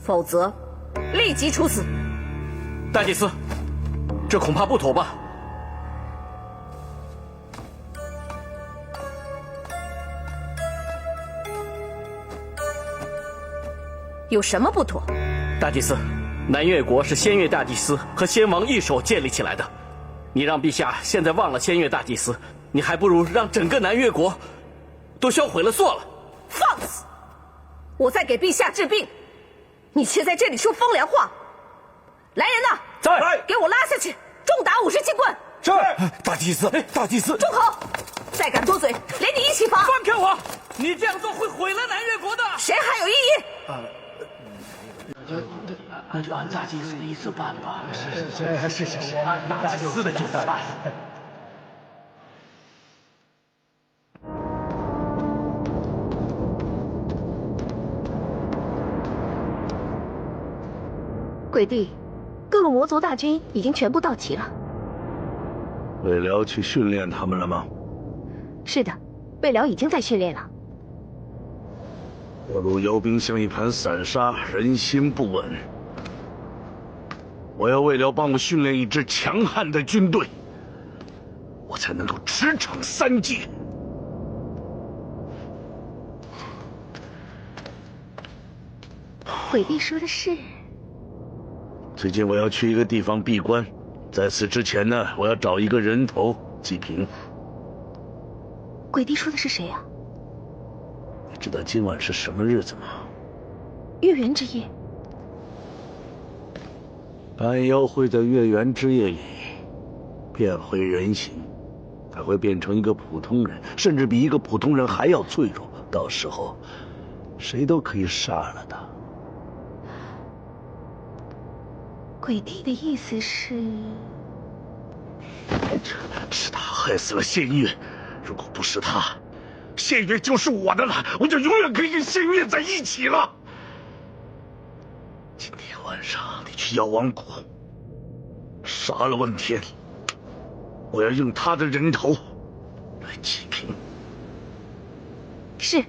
否则立即处死。大祭司，这恐怕不妥吧？有什么不妥？大祭司，南越国是仙乐大祭司和仙王一手建立起来的，你让陛下现在忘了仙乐大祭司，你还不如让整个南越国都销毁了算了。放肆！我在给陛下治病，你却在这里说风凉话。来人呐，在，给我拉下去，重打50记棍。是。大祭司，大祭司，住口！再敢多嘴，连你一起罚。放开我！你这样做会毁了南越国的。谁还有异议？就按大祭司的意思办吧。是，按大祭司的意思办。鬼帝，各路魔族大军已经全部到齐了。魏辽去训练他们了吗？是的，魏辽已经在训练了。各路妖兵像一盘散沙，人心不稳。我要魏辽帮我训练一支强悍的军队，我才能够驰骋3界。鬼帝说的是。最近我要去一个地方闭关，在此之前呢，我要找一个人头祭平。鬼帝说的是谁呀？你知道今晚是什么日子吗？月圆之夜。半妖会在月圆之夜里变回人形，他会变成一个普通人，甚至比一个普通人还要脆弱。到时候，谁都可以杀了他。鬼帝的意思是，是他害死了仙月，如果不是他，仙月就是我的了，我就永远可以跟仙月在一起了。今天晚上你去妖王谷，杀了问天，我要用他的人头来祭平。是。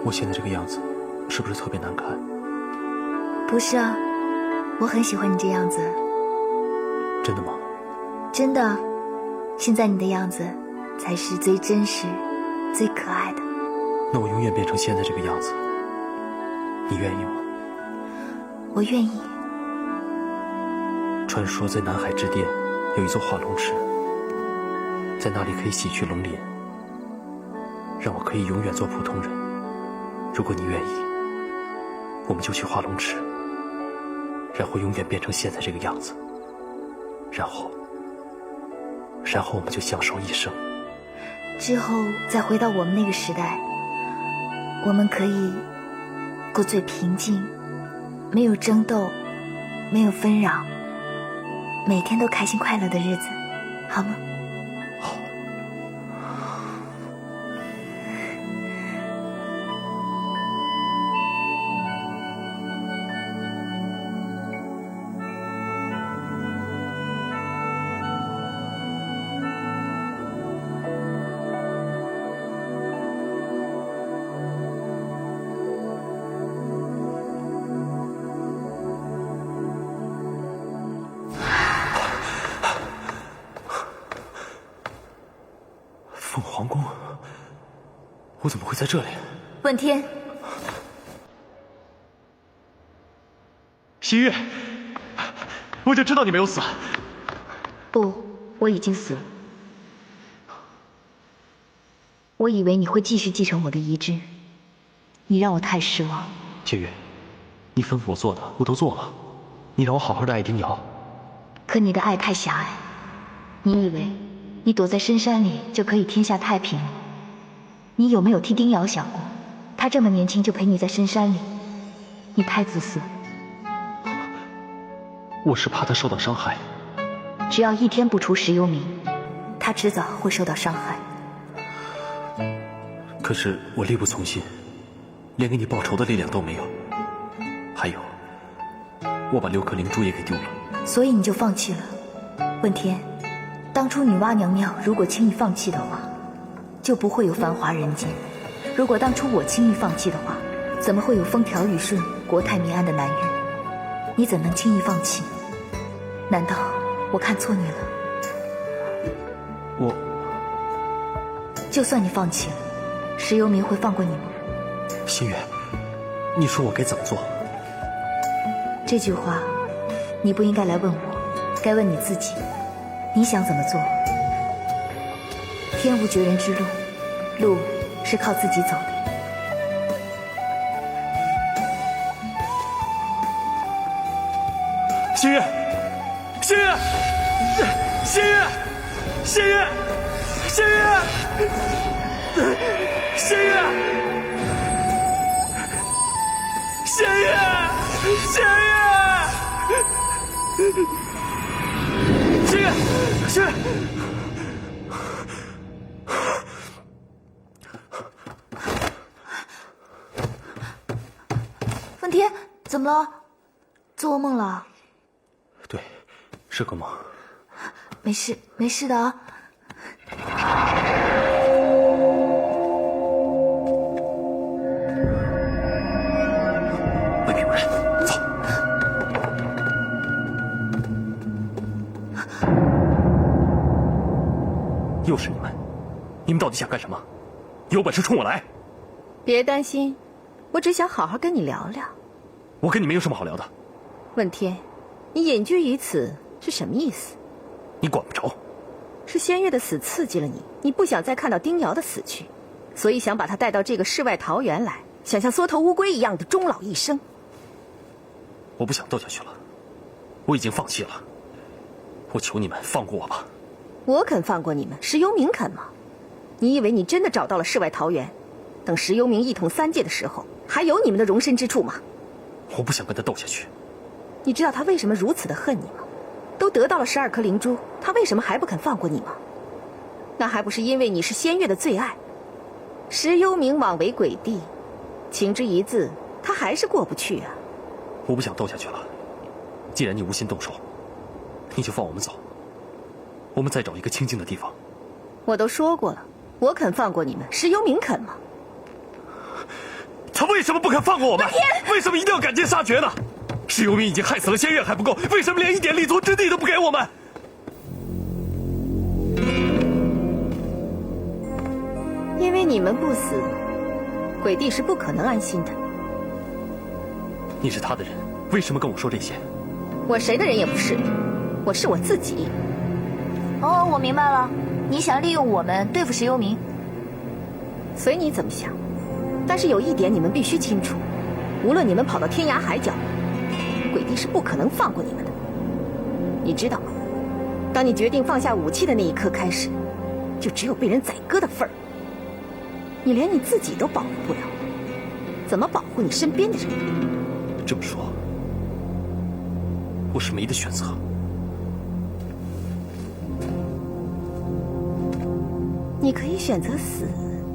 我现在这个样子，是不是特别难看？不是啊，我很喜欢你这样子。真的吗？真的，现在你的样子才是最真实、最可爱的。那我永远变成现在这个样子，你愿意吗？我愿意。传说在南海之巅有一座化龙池，在那里可以洗去龙鳞，让我可以永远做普通人。如果你愿意，我们就去化龙池，然后永远变成现在这个样子，然后我们就相守一生。之后再回到我们那个时代，我们可以过最平静，没有争斗，没有纷扰，每天都开心快乐的日子，好吗？好。凤凰宫，我怎么会在这里？问天，新月，我就知道你没有死。不，我已经死了。我以为你会继续继承我的遗志，你让我太失望。千月，你吩咐我做的我都做了，你让我好好的爱丁瑶。可你的爱太狭隘，你以为你躲在深山里就可以天下太平了？你有没有替丁瑶想过？他这么年轻就陪你在深山里，你太自私。我是怕他受到伤害。只要一天不出石幽冥，他迟早会受到伤害。可是我力不从心，连给你报仇的力量都没有。还有，我把6颗灵珠也给丢了。所以你就放弃了。问天，当初女娲娘娘如果轻易放弃的话，就不会有繁华人间；如果当初我轻易放弃的话，怎么会有风调雨顺、国泰民安的南域？你怎能轻易放弃？难道我看错你了？就算你放弃了，石游明会放过你吗？心月，你说我该怎么做？这句话，你不应该来问我，该问你自己。你想怎么做？天无绝人之路，路是靠自己走的。心月，心月，心月，心月，心月，心月，心月，心月，心月，心月。问天，怎么了？做噩梦了？对，是个梦。没事，没事的啊。外面有人，走。又是你们，你们到底想干什么？有本事冲我来！别担心，我只想好好跟你聊聊。我跟你们有什么好聊的？问天，你隐居于此是什么意思？你管不着。是仙月的死刺激了你，你不想再看到丁瑶的死去，所以想把她带到这个世外桃源来，想像缩头乌龟一样的终老一生。我不想斗下去了，我已经放弃了。我求你们放过我吧。我肯放过你们，石幽冥肯吗？你以为你真的找到了世外桃源？等石幽冥一统3界的时候，还有你们的容身之处吗？我不想跟他斗下去。你知道他为什么如此的恨你吗？都得到了12颗灵珠，他为什么还不肯放过你吗？那还不是因为你是仙月的最爱。石幽冥枉为鬼帝，情之一字，他还是过不去啊。我不想斗下去了。既然你无心动手，你就放我们走。我们再找一个清静的地方。我都说过了，我肯放过你们，石幽冥肯吗？他为什么不肯放过我们？为什么一定要赶尽杀绝呢？石幽冥已经害死了仙月还不够，为什么连一点立足之地都不给我们？因为你们不死，鬼帝是不可能安心的。你是他的人，为什么跟我说这些？我谁的人也不是，我是我自己。哦，我明白了，你想利用我们对付石幽冥。随你怎么想，但是有一点你们必须清楚，无论你们跑到天涯海角，鬼帝是不可能放过你们的。你知道吗？当你决定放下武器的那一刻开始，就只有被人宰割的份儿。你连你自己都保护不了，怎么保护你身边的人？这么说，我是没得选择。你可以选择死，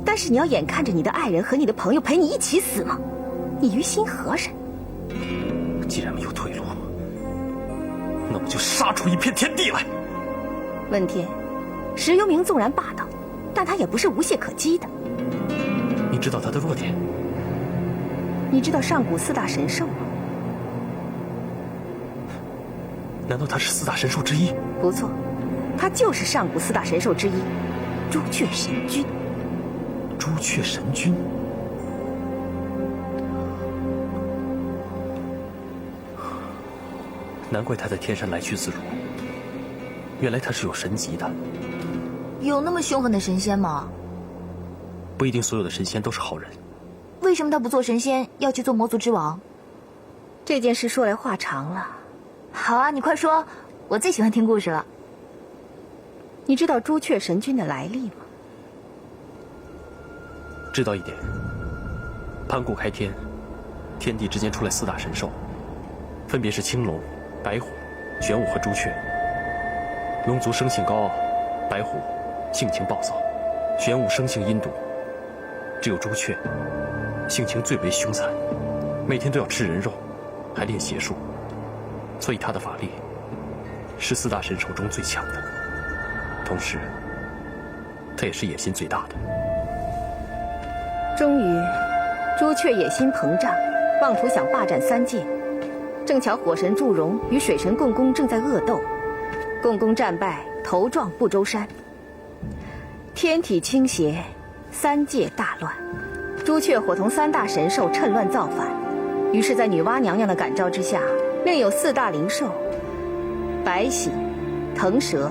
但是你要眼看着你的爱人和你的朋友陪你一起死吗？你于心何忍？既然没有退路，那我就杀出一片天地来。问天，石幽冥纵然霸道，但他也不是无懈可击的。你知道他的弱点？你知道上古4大神兽吗？难道他是4大神兽之一？不错，他就是上古4大神兽之一，朱雀神君。朱雀神君？难怪他在天山来去自如，原来他是有神级的。有那么凶狠的神仙吗？不一定所有的神仙都是好人。为什么他不做神仙，要去做魔族之王？这件事说来话长了。好啊，你快说，我最喜欢听故事了。你知道朱雀神君的来历吗？知道一点。盘古开天，天地之间出来4大神兽，分别是青龙、白虎、玄武和朱雀。龙族生性高傲，白虎性情暴躁，玄武生性阴毒。只有朱雀，性情最为凶残，每天都要吃人肉，还练邪术，所以他的法力是4大神兽中最强的，同时，他也是野心最大的。终于，朱雀野心膨胀，妄图想霸占3界。正巧火神祝融与水神共工正在恶斗，共工战败，头撞不周山，天体倾斜，3界大乱。朱雀伙同3大神兽趁乱造反，于是，在女娲娘娘的感召之下，另有4大灵兽：白喜、腾蛇、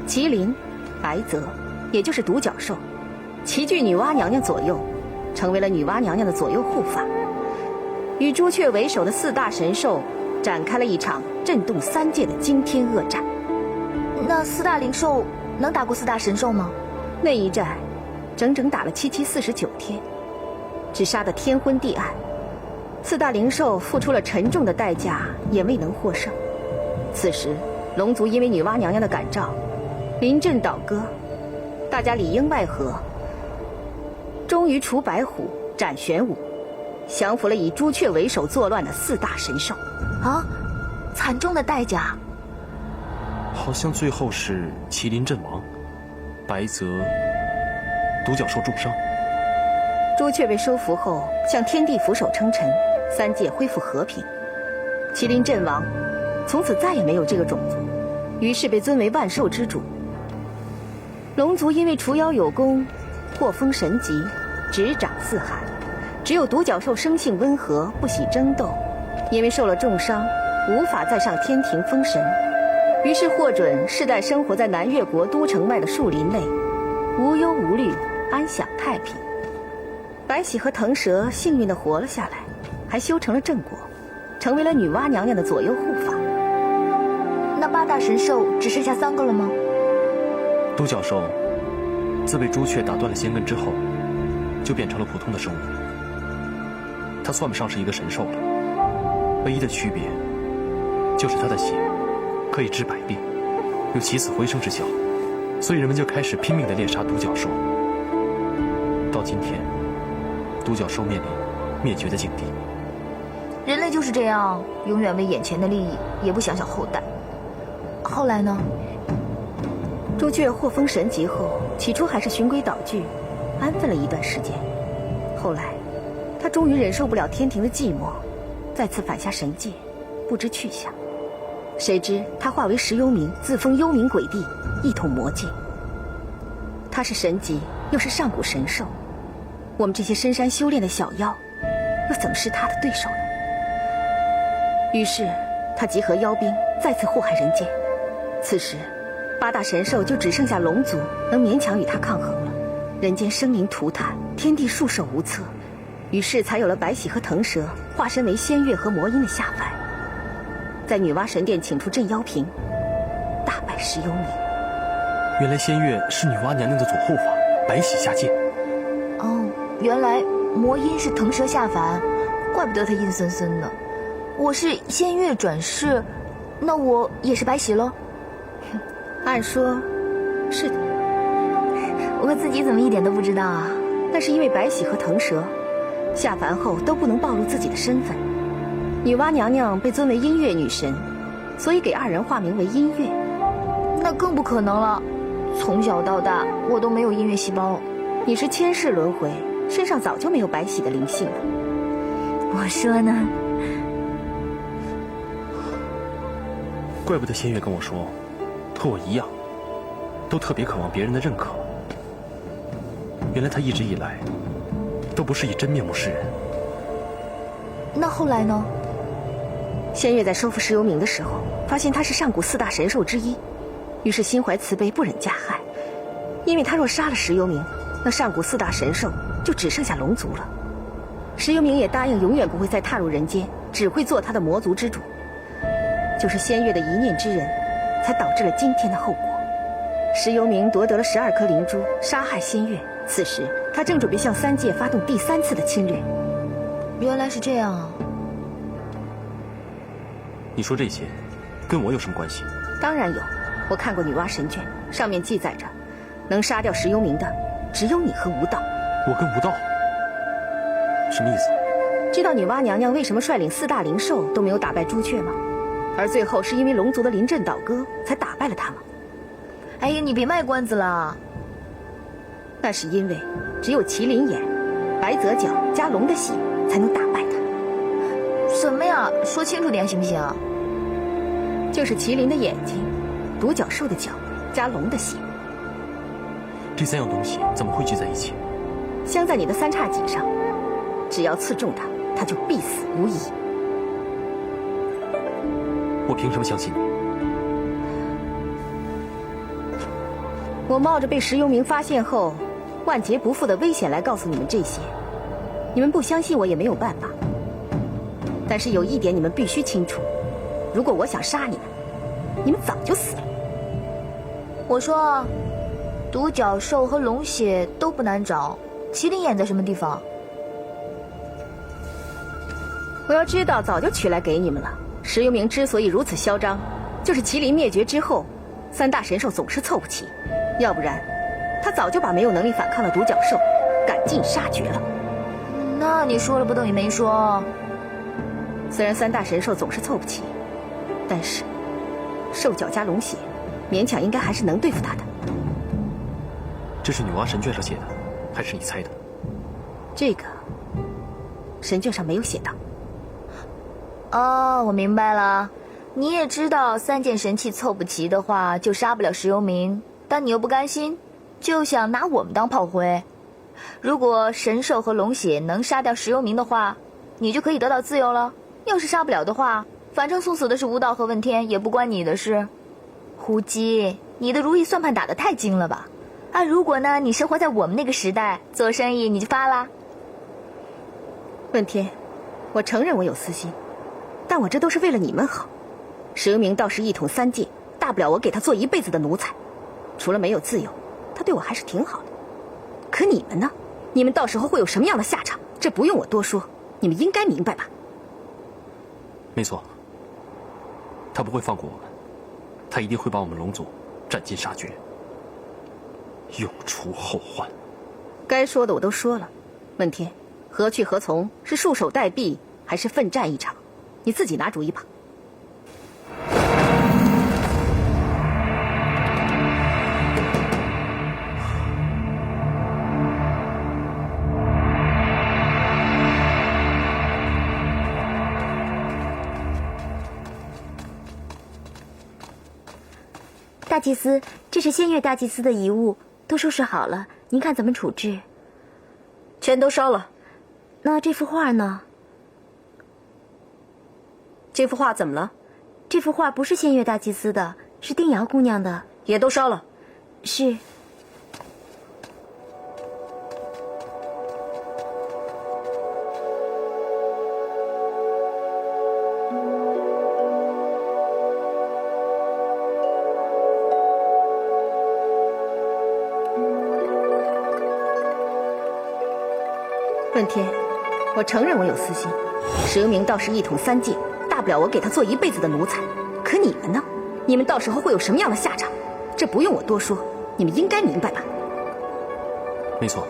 麒麟、白泽，也就是独角兽，齐聚女娲娘娘左右，成为了女娲娘娘的左右护法。与朱雀为首的4大神兽展开了一场震动3界的惊天恶战。那4大灵兽能打过4大神兽吗？那一战，整整打了77、49天，只杀得天昏地暗。4大灵兽付出了沉重的代价，也未能获胜。此时，龙族因为女娲娘娘的感召，临阵倒戈，大家里应外合，终于除白虎、斩玄武，降服了以朱雀为首作乱的4大神兽。啊，惨重的代价。好像最后是麒麟阵亡，白泽、独角兽重伤。朱雀被收服后，向天地俯首称臣，3界恢复和平。麒麟阵亡，从此再也没有这个种族，于是被尊为万兽之主。龙族因为除妖有功，获封神级，执掌四海。只有独角兽生性温和，不喜争斗，因为受了重伤，无法再上天庭封神，于是获准世代生活在南越国都城外的树林内，无忧无虑，安享太平。白喜和腾蛇幸运地活了下来，还修成了正果，成为了女娲娘娘的左右护法。那8大神兽只剩下3个了吗？独角兽自被朱雀打断了仙根之后，就变成了普通的生物。它算不上是一个神兽了，唯一的区别就是它的血可以治百病，有起死回生之效，所以人们就开始拼命地猎杀独角兽。到今天，独角兽面临灭绝的境地。人类就是这样，永远为眼前的利益，也不想想后代。后来呢？朱雀获封神级后，起初还是循规蹈矩，安分了一段时间。后来，他终于忍受不了天庭的寂寞，再次返下神界，不知去向。谁知他化为石幽冥，自封幽冥鬼帝，一统魔界。他是神级，又是上古神兽，我们这些深山修炼的小妖，又怎么是他的对手呢？于是他集合妖兵，再次祸害人间。此时8大神兽就只剩下龙族能勉强与他抗衡了。人间生灵涂炭，天地束手无策，于是才有了白喜和腾蛇化身为仙月和魔音的下凡，在女娲神殿请出镇妖瓶，大败石幽冥。原来仙月是女娲娘娘的左护法，白喜下界。哦，原来魔音是腾蛇下凡，怪不得他阴森森的。我是仙月转世，那我也是白喜喽？按说，是的。我自己怎么一点都不知道啊？那是因为白喜和腾蛇下凡后都不能暴露自己的身份，女娲娘娘被尊为音乐女神，所以给2人化名为音乐。那更不可能了，从小到大我都没有音乐细胞。你是前世轮回，身上早就没有白喜的灵性了。我说呢？怪不得仙月跟我说，和我一样，都特别渴望别人的认可。原来他一直以来都不是以真面目示人。那后来呢？仙月在收服石幽冥的时候，发现他是上古4大神兽之一，于是心怀慈悲，不忍加害。因为他若杀了石幽冥，那上古4大神兽就只剩下龙族了。石幽冥也答应永远不会再踏入人间，只会做他的魔族之主。就是仙月的一念之仁，才导致了今天的后果。石幽冥夺得了12颗灵珠，杀害仙月。此时他正准备向3界发动第3次的侵略。原来是这样啊！你说这些，跟我有什么关系？当然有，我看过女娲神卷，上面记载着，能杀掉石幽冥的只有你和吴道。我跟吴道？什么意思？知道女娲娘娘为什么率领4大灵兽都没有打败朱雀吗？而最后是因为龙族的临阵倒戈才打败了他吗？哎呀，你别卖关子了。那是因为只有麒麟眼、白泽角加龙的血才能打败他。什么呀？说清楚点行不行？就是麒麟的眼睛、独角兽的角加龙的血。这3样东西怎么汇聚在一起？镶在你的3叉戟上，只要刺中它，它就必死无疑。我凭什么相信你？我冒着被石幽冥发现后万劫不复的危险来告诉你们这些，你们不相信我也没有办法。但是有一点你们必须清楚，如果我想杀你们，你们早就死了。我说，独角兽和龙血都不难找，麒麟眼在什么地方？我要知道，早就取来给你们了。石幽冥之所以如此嚣张，就是麒麟灭绝之后，3大神兽总是凑不齐，要不然他早就把没有能力反抗的独角兽赶尽杀绝了。那你说了不等于没说。虽然3大神兽总是凑不齐，但是兽角加龙血，勉强应该还是能对付他的。这是女娲神卷上写的，还是你猜的？这个神卷上没有写到。哦，我明白了。你也知道3件神器凑不齐的话，就杀不了石幽冥，但你又不甘心，就想拿我们当炮灰。如果神兽和龙血能杀掉石幽冥的话，你就可以得到自由了。要是杀不了的话，反正送死的是吴道和问天，也不关你的事。胡姬，你的如意算盘打得太精了吧？啊，如果呢，你生活在我们那个时代，做生意你就发啦。问天，我承认我有私心，但我这都是为了你们好。石幽冥倒是一统3界，大不了我给他做一辈子的奴才，除了没有自由，他对我还是挺好的。可你们呢？你们到时候会有什么样的下场？这不用我多说，你们应该明白吧？没错，他不会放过我们，他一定会把我们龙族斩尽杀绝，永除后患。该说的我都说了，问天，何去何从？是束手待毙，还是奋战一场？你自己拿主意吧。大祭司，这是仙月大祭司的遗物，都收拾好了，您看怎么处置？全都烧了。那这幅画呢？这幅画怎么了？这幅画不是仙月大祭司的，是丁瑶姑娘的。也都烧了。是。问天，我承认我有私心。石幽冥倒是一统3界，大不了我给他做一辈子的奴才。可你们呢？你们到时候会有什么样的下场？这不用我多说，你们应该明白吧？没错，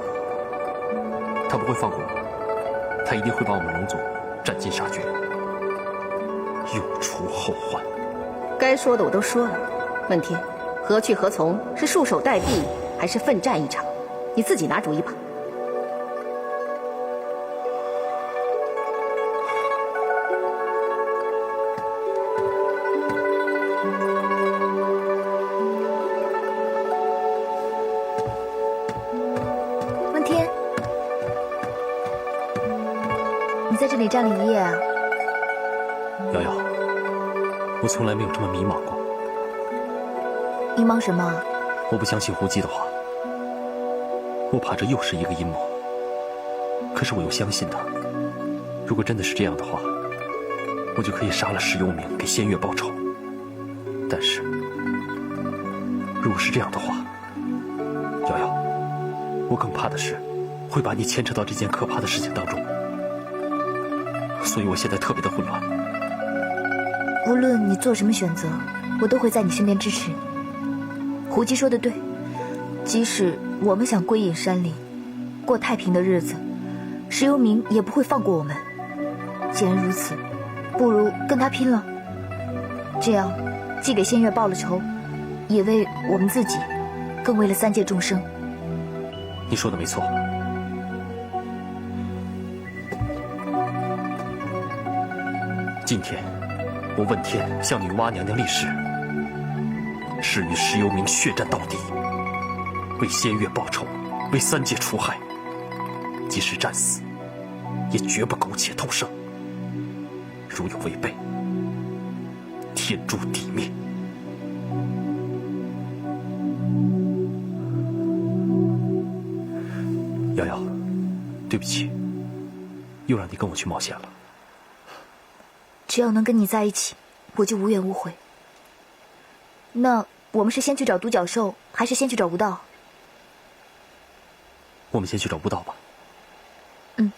他不会放过我们，他一定会把我们龙族斩尽杀绝，永除后患。该说的我都说了。问天，何去何从？是束手待毙，还是奋战一场？你自己拿主意吧。你在这里站了1夜啊？瑶瑶，我从来没有这么迷茫过。迷茫什么？我不相信胡姬的话，我怕这又是一个阴谋。可是我又相信他。如果真的是这样的话，我就可以杀了石幽冥，给仙月报仇。但是，如果是这样的话，瑶瑶，我更怕的是会把你牵扯到这件可怕的事情当中。所以我现在特别的混乱。无论你做什么选择，我都会在你身边支持你。胡姬说的对，即使我们想归隐山林，过太平的日子，石游明也不会放过我们。既然如此，不如跟他拼了。这样，既给仙月报了仇，也为我们自己，更为了三界众生。你说的没错。今天，我问天向女娲娘娘立誓，誓与石游明血战到底，为仙月报仇，为三界除害。即使战死，也绝不苟且偷生。如有违背，天诛地灭。瑶瑶，对不起，又让你跟我去冒险了。只要能跟你在一起，我就无怨无悔。那我们是先去找独角兽，还是先去找吴道？我们先去找吴道吧。嗯。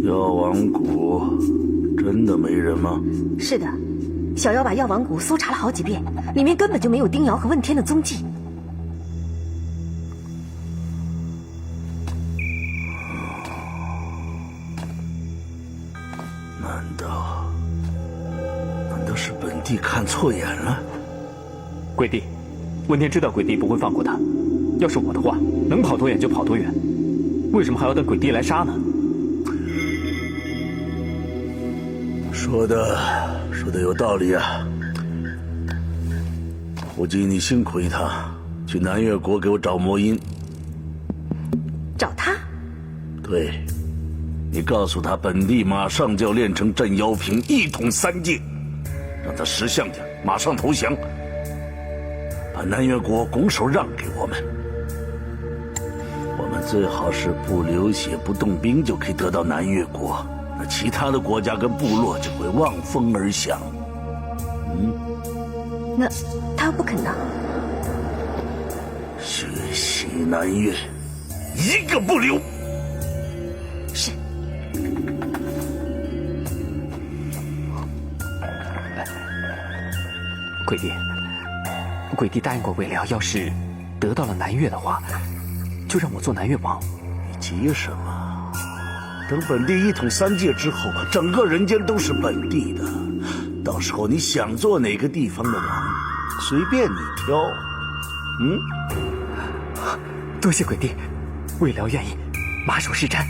药王谷真的没人吗？是的，小妖把药王谷搜查了好几遍，里面根本就没有丁瑶和问天的踪迹。难道是本帝看错眼了？鬼帝，问天知道鬼帝不会放过他，要是我的话，能跑多远就跑多远，为什么还要等鬼帝来杀呢？说的有道理啊！胡姬，你辛苦一趟，去南越国给我找魔音。找他？对，你告诉他，本帝马上就要练成镇妖瓶，一统三界，让他识相点，马上投降，把南越国拱手让给我们。我们最好是不流血、不动兵就可以得到南越国。那其他的国家跟部落就会望风而降。那他不肯呢？血洗南越，一个不留。是。鬼帝答应过魏辽，要是得到了南越的话，就让我做南越王。你急什么？等本帝一统三界之后，整个人间都是本帝的。到时候你想做哪个地方的王，随便你挑。多谢鬼帝，魏辽愿意马首是瞻。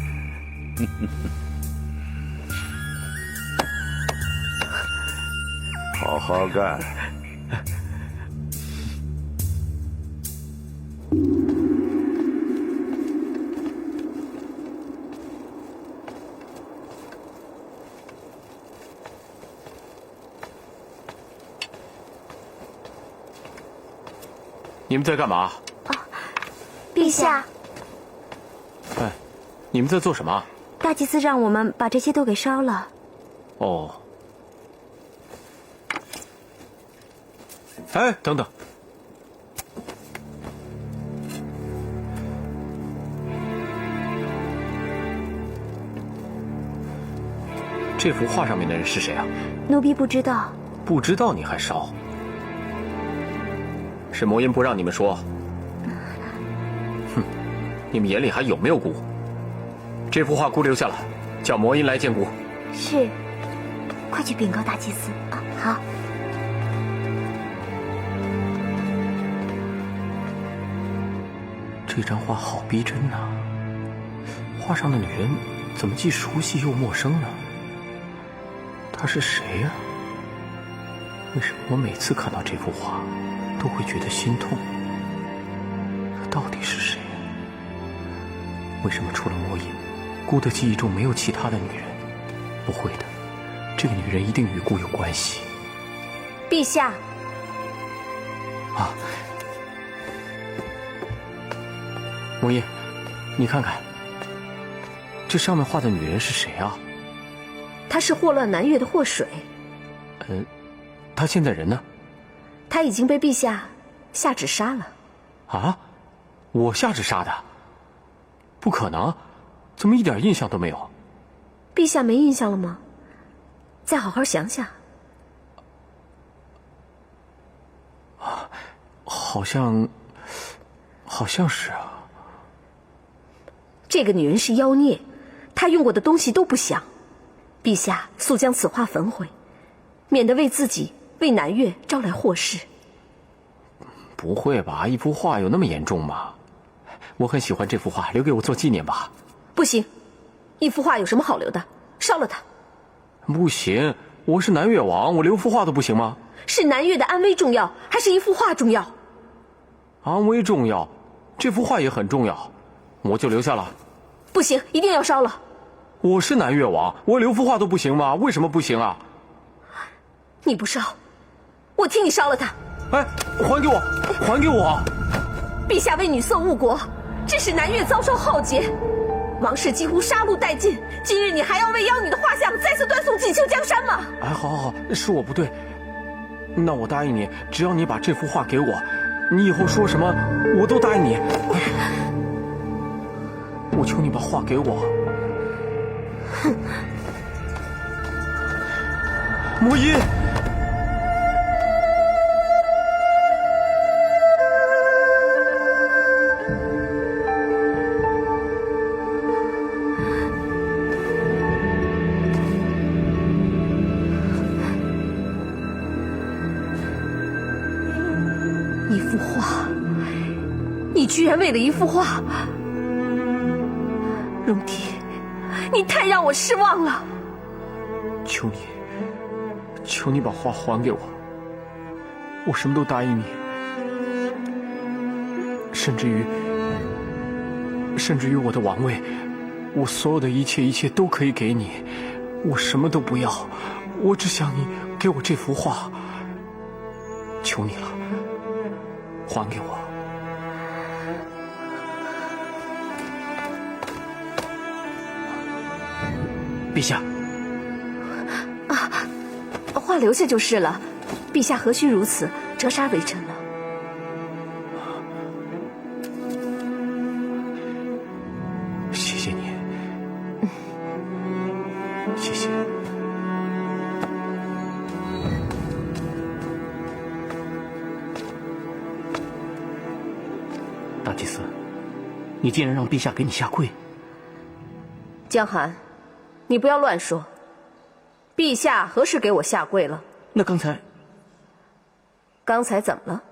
好好干。你们在干嘛？陛下，哎，你们在做什么？大祭司让我们把这些都给烧了。哦。哎，等等。这幅画上面的人是谁啊？奴婢不知道。不知道你还烧？是魔音不让你们说。哼，你们眼里还有没有姑？这幅画姑留下了，叫魔音来见姑。是，快去禀告大祭司啊！好。这张画好逼真呐，画上的女人怎么既熟悉又陌生呢？她是谁呀？为什么我每次看到这幅画都会觉得心痛？她到底是谁呀？为什么除了魔音，姑的记忆中没有其他的女人？不会的，这个女人一定与姑有关系。陛下。啊，魔音，你看看，这上面画的女人是谁啊？她是祸乱南越的祸水。她现在人呢？她已经被陛下下旨杀了。啊？我下旨杀的？不可能，怎么一点印象都没有？陛下没印象了吗？再好好想想。好像是啊。这个女人是妖孽，她用过的东西都不祥。陛下速将此画焚毁，免得为自己、为南越招来祸事。不会吧？一幅画有那么严重吗？我很喜欢这幅画，留给我做纪念吧。不行，一幅画有什么好留的？烧了它。不行，我是南越王，我留幅画都不行吗？是南越的安危重要，还是一幅画重要？安危重要，这幅画也很重要，我就留下了。不行，一定要烧了。我是南越王，我留幅画都不行吗？为什么不行啊？你不烧，我替你烧了它。哎，还给我，还给我！陛下为女色误国，致使南越遭受浩劫，王室几乎杀戮殆尽。今日你还要为妖女的画像再次端送锦绣江山吗？哎，好，是我不对。那我答应你，只要你把这幅画给我，你以后说什么我都答应你。我求你把画给我。哼！魔音。一幅画，你居然为了一幅画，荣帝，你太让我失望了。求你把画还给我，我什么都答应你，甚至于我的王位，我所有的一切都可以给你，我什么都不要，我只想你给我这幅画，求你了，还给我。陛下。画留下就是了，陛下何须如此，折杀为臣了。谢谢你，谢谢。大祭司，你竟然让陛下给你下跪！江寒，你不要乱说。陛下何时给我下跪了？那刚才怎么了？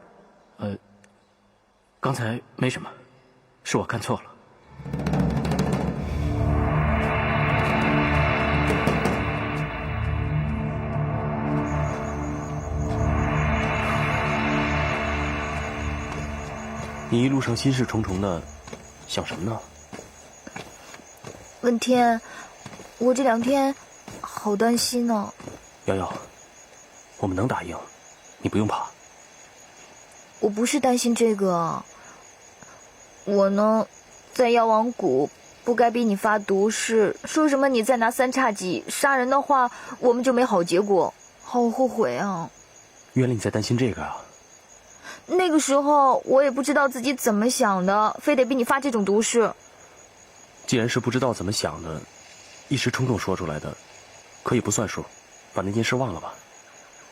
刚才没什么，是我看错了。你一路上心事重重的，想什么呢？问天，我这2天好担心呢。瑶瑶，我们能答应，你不用怕。我不是担心这个，我呢，在妖王谷不该逼你发毒誓，说什么你再拿3叉戟杀人的话，我们就没好结果，好后悔啊！原来你在担心这个啊？那个时候我也不知道自己怎么想的，非得逼你发这种毒誓。既然是不知道怎么想的，一时冲动说出来的，可以不算数，把那件事忘了吧。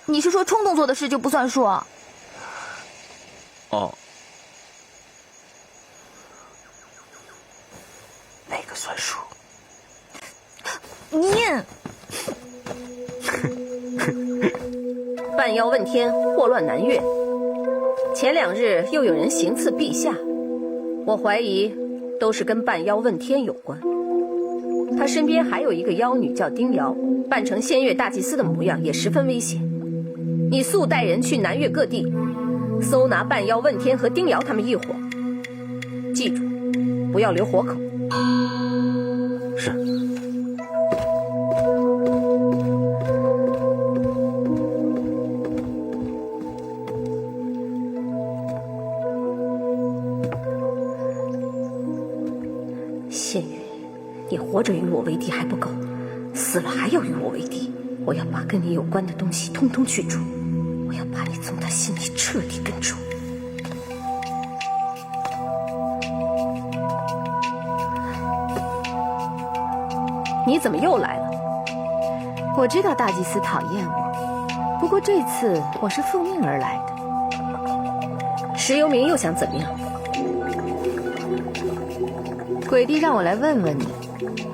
你是说冲动做的事就不算数啊？哦，哪个算数？你半妖问天，祸乱南越。前2日又有人行刺陛下，我怀疑都是跟半妖问天有关。他身边还有一个妖女叫丁瑶，扮成仙乐大祭司的模样，也十分危险。你速带人去南越各地，搜拿半妖问天和丁瑶他们一伙，记住，不要留活口。是。仙月，你活着与我为敌还不够，死了还要与我为敌。我要把跟你有关的东西通通去除，我要把你从他心里彻底根除。你怎么又来了？我知道大祭司讨厌我，不过这次我是奉命而来的。石游明又想怎么样？鬼帝让我来问问你，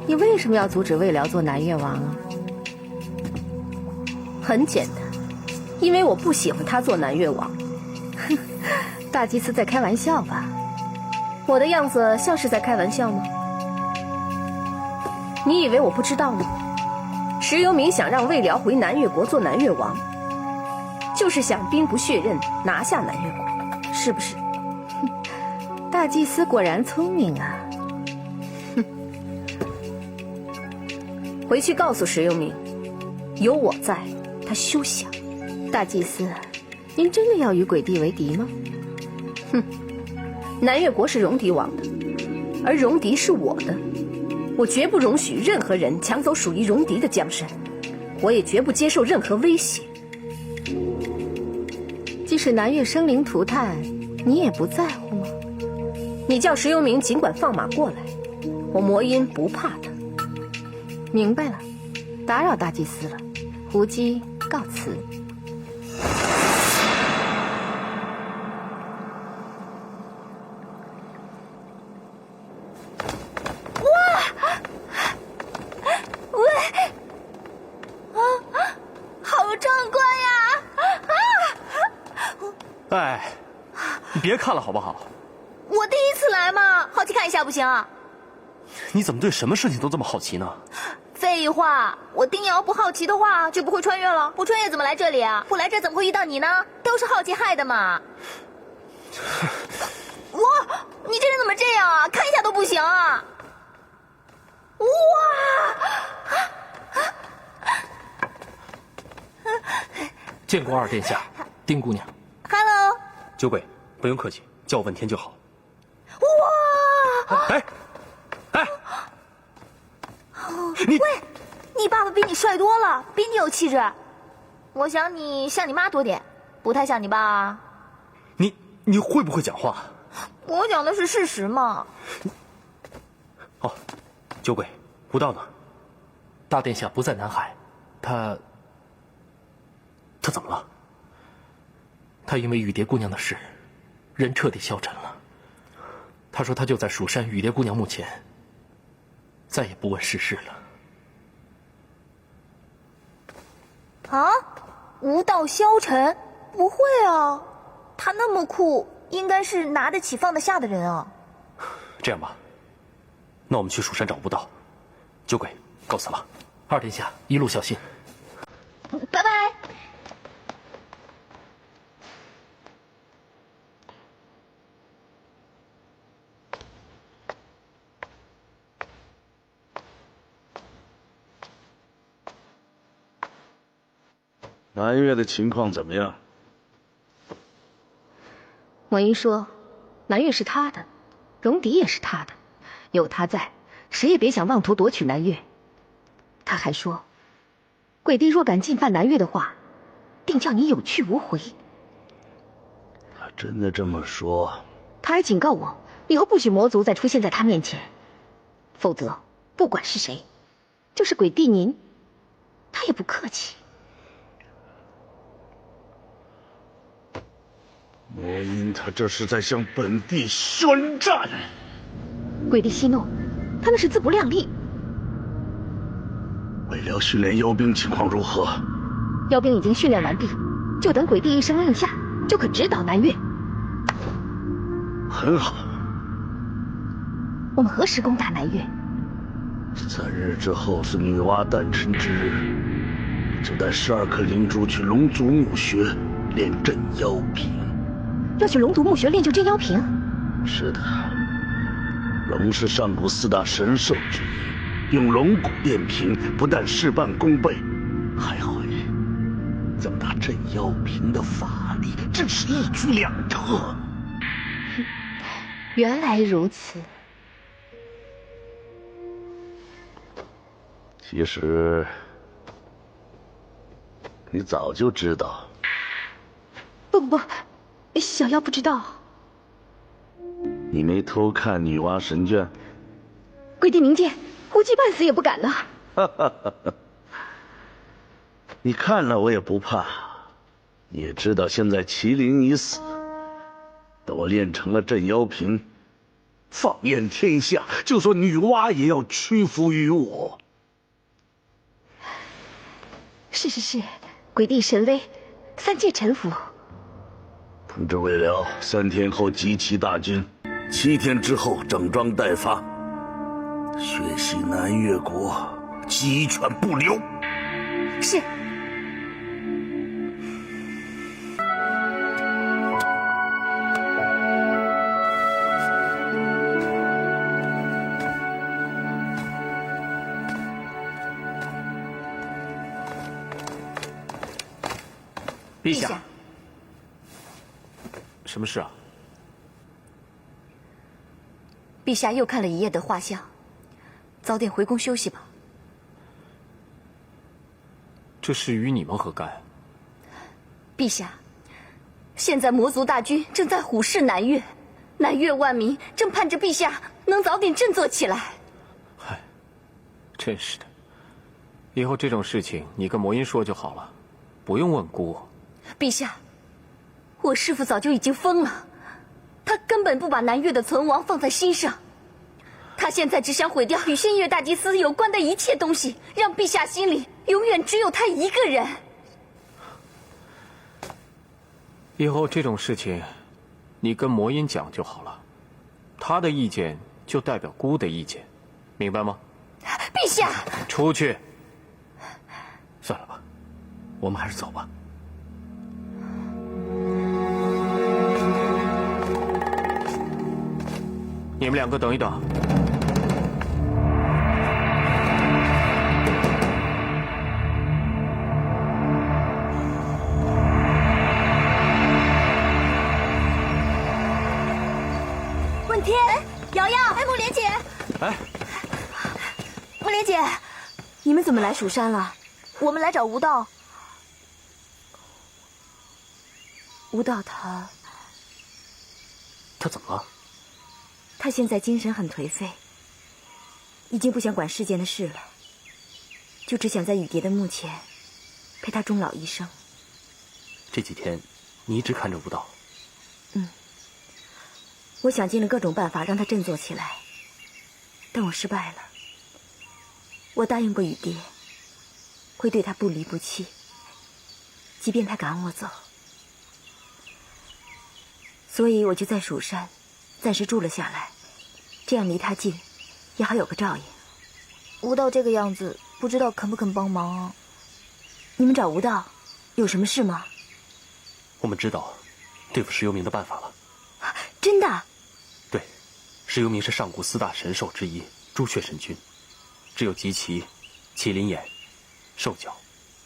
你为什么要阻止魏辽做南越王啊？很简单，因为我不喜欢他做南越王。哼，大祭司在开玩笑吧？我的样子像是在开玩笑吗？你以为我不知道吗？石游明想让魏辽回南越国做南越王，就是想兵不血刃拿下南越国，是不是？大祭司果然聪明啊！哼，回去告诉石游明，有我在，他休想。大祭司，您真的要与鬼帝为敌吗？哼，南越国是戎狄王的，而戎狄是我的。我绝不容许任何人抢走属于戎狄的江山，我也绝不接受任何威胁。即使南越生灵涂炭，你也不在乎吗？你叫石游明尽管放马过来，我魔音不怕他。明白了，打扰大祭司了，胡姬告辞。哎，你别看了好不好？我第一次来嘛，好奇看一下不行？你怎么对什么事情都这么好奇呢？废话，我丁瑶不好奇的话就不会穿越了，不穿越怎么来这里啊？不来这怎么会遇到你呢？都是好奇害的嘛。你这人怎么这样啊？看一下都不行啊！见过二殿下，丁姑娘。Hello， 酒鬼，不用客气，叫我问天就好。哇！哎，你爸爸比你帅多了，比你有气质。我想你像你妈多点，不太像你爸。你会不会讲话？我讲的是事实嘛。哦，酒鬼，吴道呢？大殿下不在南海，他怎么了？他因为雨蝶姑娘的事，人彻底消沉了。他说他就在蜀山雨蝶姑娘墓前，再也不问世事了。啊？无道消沉？不会啊，他那么酷，应该是拿得起放得下的人啊。这样吧，那我们去蜀山找吴道。酒鬼，告辞了。二殿下一路小心。拜拜。南越的情况怎么样？魔音说，南越是他的，戎狄也是他的，有他在，谁也别想妄图夺取南越。他还说，鬼帝若敢进犯南越的话，定叫你有去无回。他真的这么说？他还警告我，以后不许魔族再出现在他面前，否则不管是谁，就是鬼帝您，他也不客气。魔音他这是在向本帝宣战。鬼帝息怒，他那是自不量力。魏辽训练妖兵情况如何？妖兵已经训练完毕，就等鬼帝一声令下，就可直捣南越。很好。我们何时攻打南越？3日之后是女娲诞辰之日，就带12颗灵珠去龙族墓穴练镇妖瓶。要去龙族墓穴练就镇妖瓶？是的，龙是上古4大神兽之一，用龙骨炼瓶，不但事半功倍，还会增大镇妖瓶的法力，真是一举两得。原来如此。其实你早就知道。不，小妖不知道。你没偷看女娲神卷？鬼帝明鉴，胡姬半死也不敢呢。你看了我也不怕。你也知道，现在麒麟已死，等我练成了镇妖瓶，放眼天下，就算女娲也要屈服于我。是，鬼帝神威，三界臣服。通知魏辽，3天后集齐大军，7天之后整装待发，血洗南越国，鸡犬不留。是。陛下，什么事啊？陛下又看了一夜的画像，早点回宫休息吧。这事与你们何干？陛下，现在魔族大军正在虎视南越，南越万民正盼着陛下能早点振作起来。嗨，真是的，以后这种事情你跟魔音说就好了，不用问姑。陛下，我师父早就已经疯了，他根本不把南越的存亡放在心上，他现在只想毁掉与仙月大祭司有关的一切东西，让陛下心里永远只有他一个人。以后这种事情，你跟魔音讲就好了，他的意见就代表姑的意见，明白吗？陛下，出去。算了吧，我们还是走吧。你们2个等一等。问天，瑶瑶，木莲姐，哎，木莲姐，你们怎么来蜀山了？我们来找吴道。吴道他怎么了？他现在精神很颓废，已经不想管世间的事了，就只想在雨蝶的墓前陪他终老一生。这几天你一直看着吴道。我想尽了各种办法让他振作起来，但我失败了。我答应过雨蝶，会对他不离不弃，即便他赶我走。所以我就在蜀山暂时住了下来，这样离他近，也好有个照应。吴道这个样子，不知道肯不肯帮忙啊？你们找吴道有什么事吗？我们知道对付石幽冥的办法了。真的？对，石幽冥是上古4大神兽之一，朱雀神君，只有集齐麒麟眼、兽角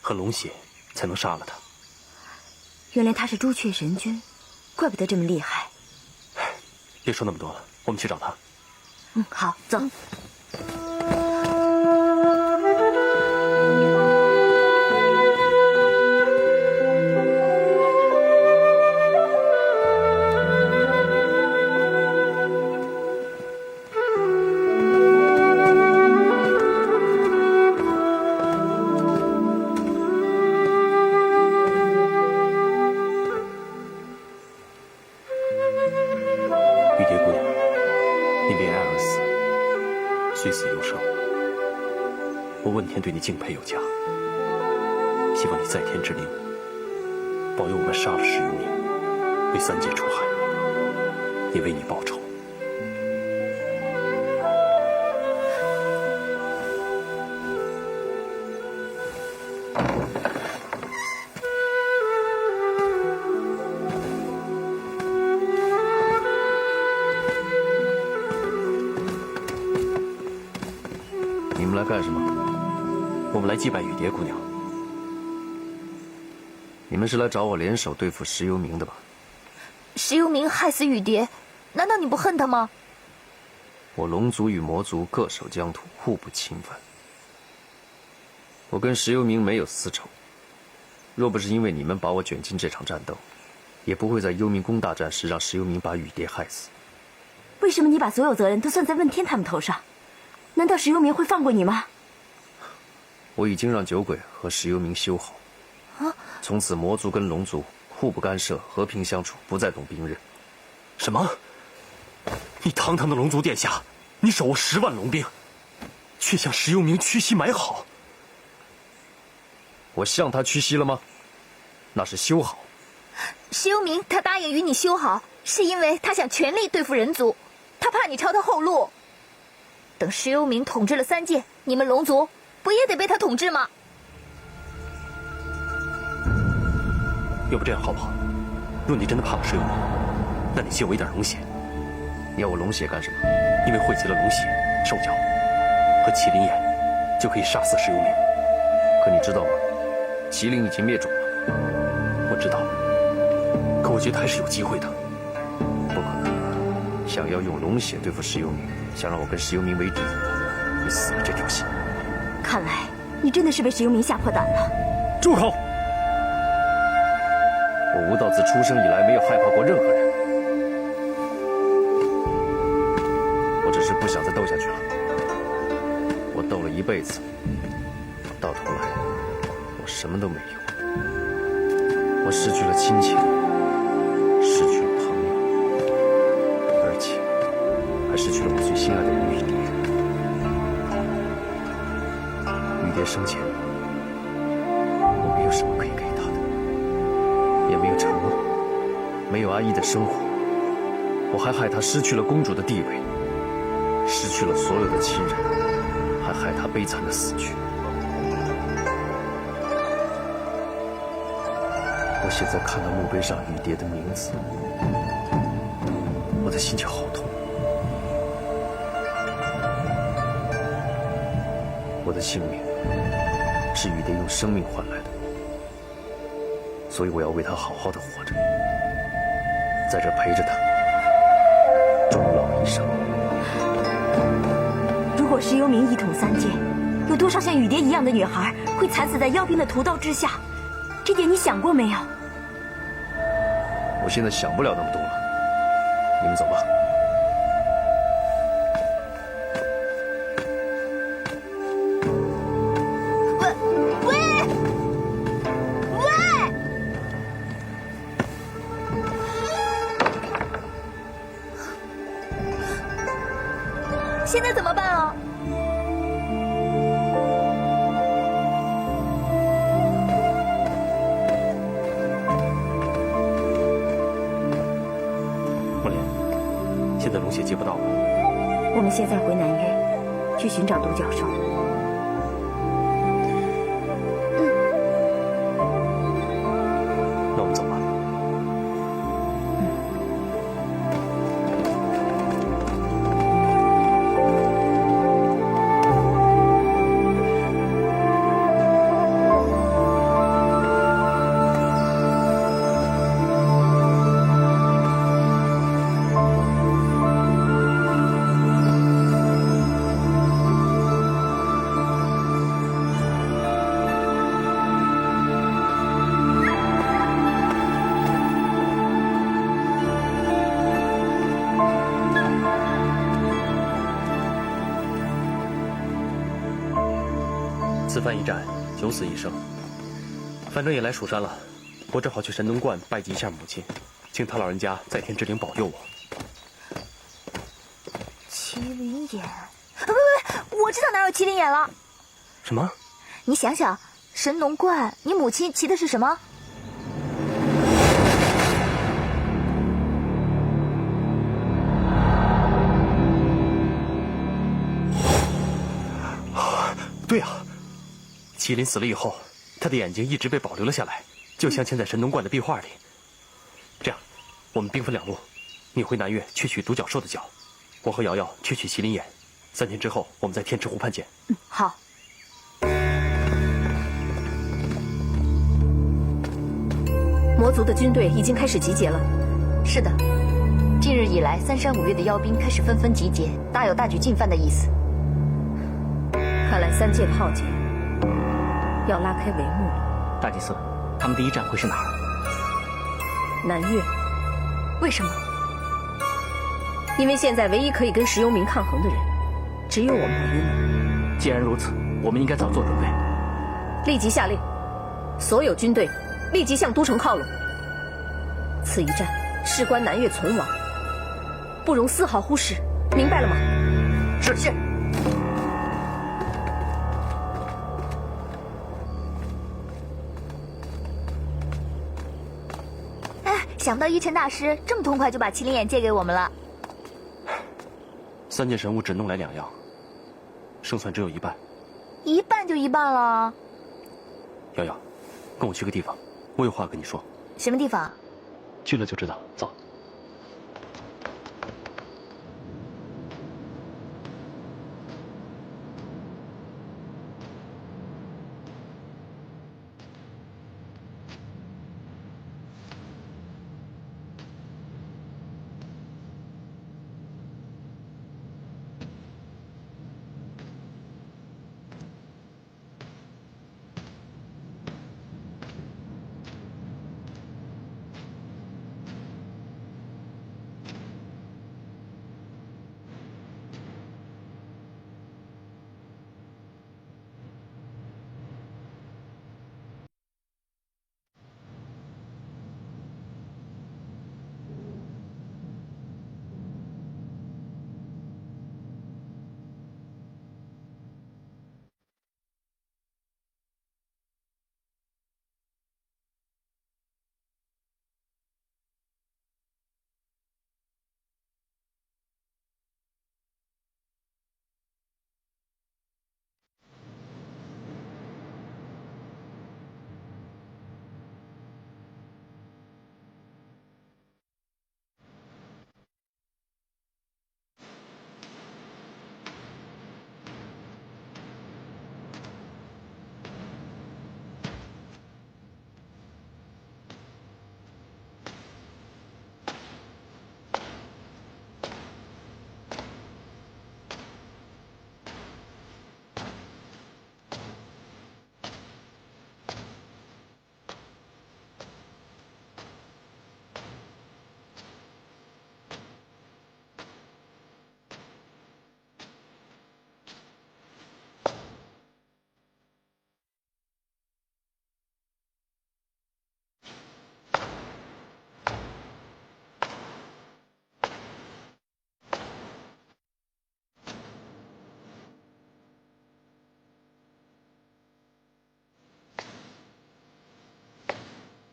和龙血才能杀了他。原来他是朱雀神君，怪不得这么厉害。别说那么多了，我们去找他。好，走。玉蝶姑娘，你为爱而死，虽死犹生，我问天对你敬佩有加。希望你在天之灵，保佑我们杀了石幽冥，为3界除害，也为你报仇。你们来干什么？我们来祭拜雨蝶姑娘。你们是来找我联手对付石幽冥的吧？石幽冥害死雨蝶，难道你不恨他吗？我龙族与魔族各守疆土，互不侵犯。我跟石幽冥没有私仇，若不是因为你们把我卷进这场战斗，也不会在幽冥宫大战时让石幽冥把雨蝶害死。为什么你把所有责任都算在问天他们头上？难道石幽冥会放过你吗？我已经让酒鬼和石幽冥修好，从此魔族跟龙族互不干涉，和平相处，不再动兵刃。什么？你堂堂的龙族殿下，你手握10万龙兵，却向石幽冥屈膝买好。我向他屈膝了吗？那是修好。石幽冥他答应与你修好，是因为他想全力对付人族，他怕你抄他后路。等石幽冥统治了3界，你们龙族不也得被他统治吗？要不这样好不好？若你真的怕了石幽冥，那你借我一点龙血。你要我龙血干什么？因为汇集了龙血、兽角和麒麟眼，就可以杀死石幽冥。可你知道吗？麒麟已经灭种了。我知道，可我觉得还是有机会的。不可能！想要用龙血对付石幽冥，想让我跟石幽冥为敌，你死了这条心。看来你真的是被石幽冥吓破胆了。住口！我吴道自出生以来没有害怕过任何人，我只是不想再斗下去了。我斗了一辈子，到头来我什么都没有。我失去了亲情，失去了朋友，而且还失去了我最心爱的人雨蝶。雨蝶生前，我没有什么可以给她的，也没有承诺，没有安逸的生活。我还害她失去了公主的地位，失去了所有的亲人，还害她悲惨的死去。我现在看到墓碑上雨蝶的名字，我的心就好痛。我的性命是雨蝶用生命换来的，所以我要为她好好的活着，在这陪着她终老一生。如果石幽冥一统3界，有多少像雨蝶一样的女孩会惨死在妖兵的屠刀之下？这点你想过没有？我现在想不了那么多了，你们走吧。现在怎么办啊？莫莲，现在龙血接不到了。我们现在回南岳，去寻找独角兽。那我们走吧。此番一战，九死一生。反正也来蜀山了，我正好去神农观拜祭一下母亲，请他老人家在天之灵保佑我。麒麟眼，不，我知道哪有麒麟眼了。什么？你想想，神农观，你母亲骑的是什么？对啊，麒麟死了以后，他的眼睛一直被保留了下来，就镶嵌在神农观的壁画里。这样，我们兵分2路，你回南岳去取独角兽的角，我和瑶瑶去取麒麟眼。3天之后，我们在天池湖畔见。好。魔族的军队已经开始集结了。是的，近日以来，3山5岳的妖兵开始纷纷集结，大有大举进犯的意思。看来3界浩劫要拉开帷幕了。大祭司，他们第一站会是哪儿？南岳。为什么？因为现在唯一可以跟石幽冥抗衡的人，只有我莫云了。既然如此，我们应该早做准备。立即下令，所有军队立即向都城靠拢。此一战事关南越存亡，不容丝毫忽视，明白了吗？是。想不到一尘大师这么痛快就把麒麟眼借给我们了。3件神物只弄来2样，胜算只有一半。一半就一半了。瑶瑶，跟我去个地方，我有话跟你说。什么地方？去了就知道，走。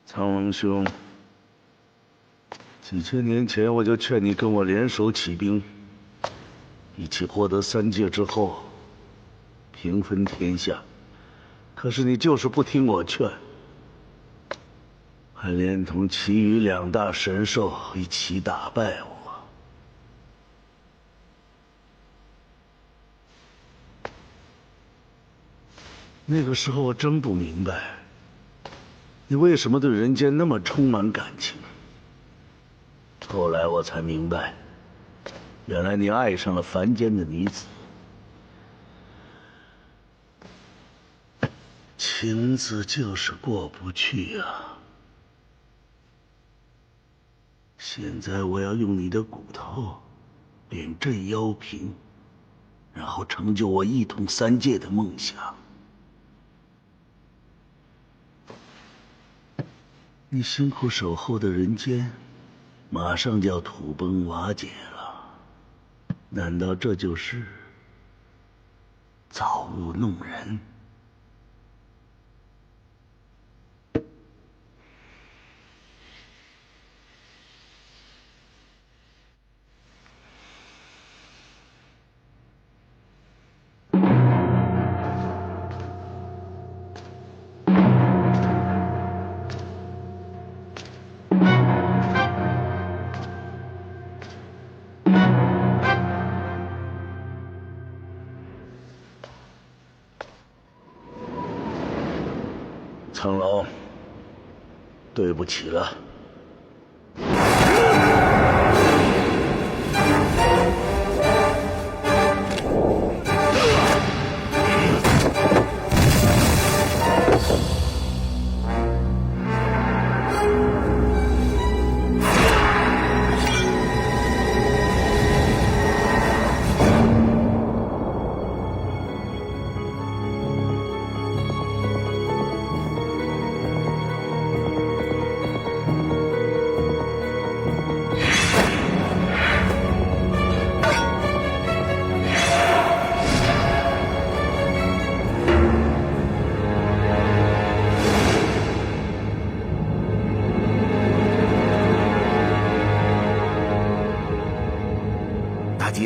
苍龙兄，几千年前我就劝你跟我联手起兵，一起获得3界之后，平分天下。可是你就是不听我劝，还连同其余2大神兽一起打败我。那个时候我真不明白，你为什么对人间那么充满感情。后来我才明白，原来你爱上了凡间的女子。情字就是过不去啊！现在我要用你的骨头炼镇妖瓶，然后成就我一统3界的梦想。你辛苦守候的人间，马上就要土崩瓦解了。难道这就是造物弄人？苍龙，对不起了。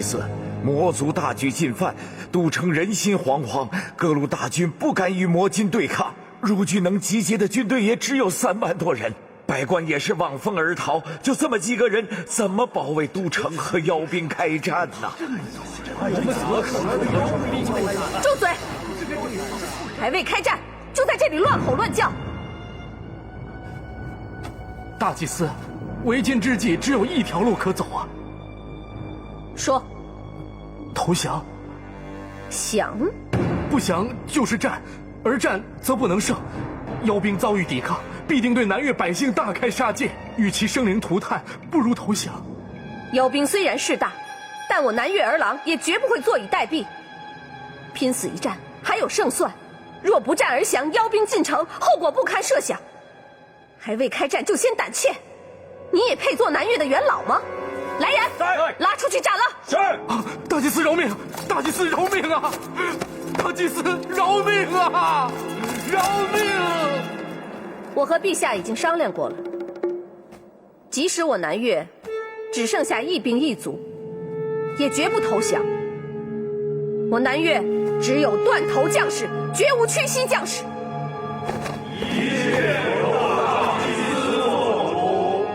司，魔族大举进犯，都城人心惶惶，各路大军不敢与魔军对抗。如今能集结的军队也只有3万多人，百官也是望风而逃。就这么几个人，怎么保卫都城和妖兵开战呢？住嘴！还未开战，就在这里乱吼乱叫！大祭司，为今之计只有一条路可走啊！说，投降。降？不降就是战，而战则不能胜。妖兵遭遇抵抗，必定对南越百姓大开杀戒，与其生灵涂炭，不如投降。妖兵虽然势大，但我南越儿郎也绝不会坐以待毙。拼死一战，还有胜算。若不战而降，妖兵进城，后果不堪设想。还未开战就先胆怯，你也配做南越的元老吗？来人，拉出去斩了！是。大祭司饶命！大祭司饶命啊！大祭司饶命啊！饶命！我和陛下已经商量过了，即使我南越只剩下一兵一卒，也绝不投降。我南越只有断头将士，绝无屈膝将士。一切由大祭司做主。